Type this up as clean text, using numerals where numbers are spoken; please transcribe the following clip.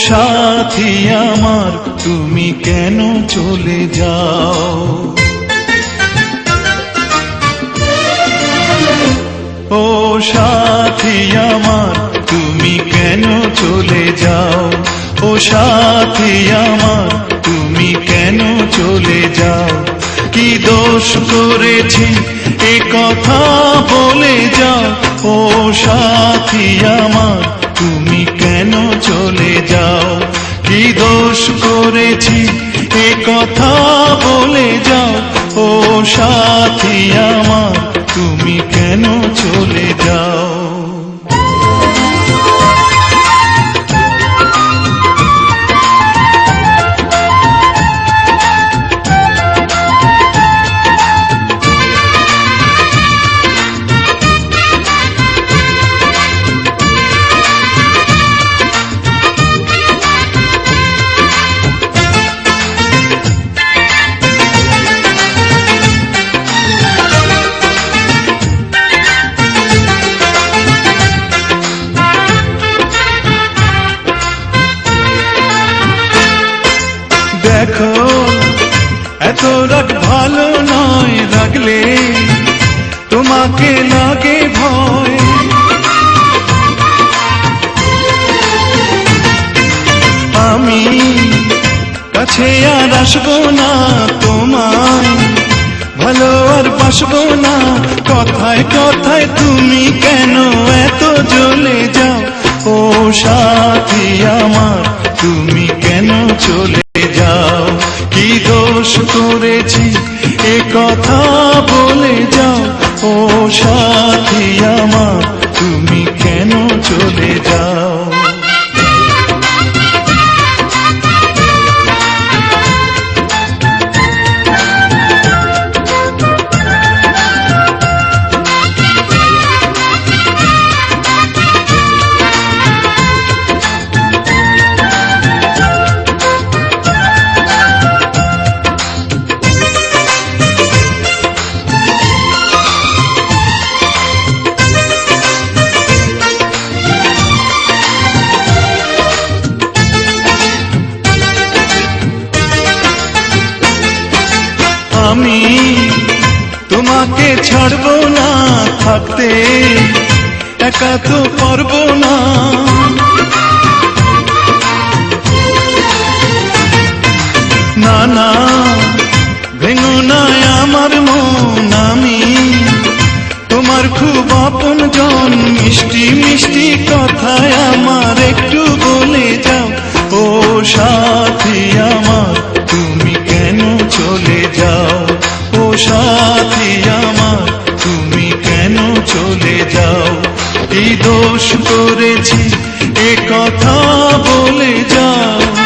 সাথী আমার তুমি কেন চলে যাও? ও সাথী আমার তুমি কেন চলে যাও? ও সাথী আমার তুমি কেন চলে যাও? কি দোষ করেছি এ কথা বলে যাও। ও সাথী আমার তুমি কেন চলে যাও? কি দোষ করেছি এ কথা বলে যাও। ও সাথী আমার তুমি কেন চলে যাও? দেখো এত রাগ ভালো নয়, রাগলে তোমাকে লাগে ভয়। আমি কাছে আর আসবো না, তোমায় ভালো আর বাসবো না। কথায় কথায় তুমি কেন এত জ্বলে যাও? ও সাথী আমার তুমি কেন চলে যাও? কি দোষ করেছি এ কথা বলে যাও। ও সাথী আমার তুমি কেন চলে যাও? আমি তোমাকে ছাড়বো না, থাকতে একা তো পারবো না। না না ভেঙো না আমার মন, আমি তোমার খুব আপন জন। মিষ্টি মিষ্টি কথায় আমার একটু বলে যাও। ও সাথী আমার তুমি কেন চলে যাও? ও সাথী আমার তুমি কেন চলে যাও? কি দোষ করেছি এ কথা বলে যাও।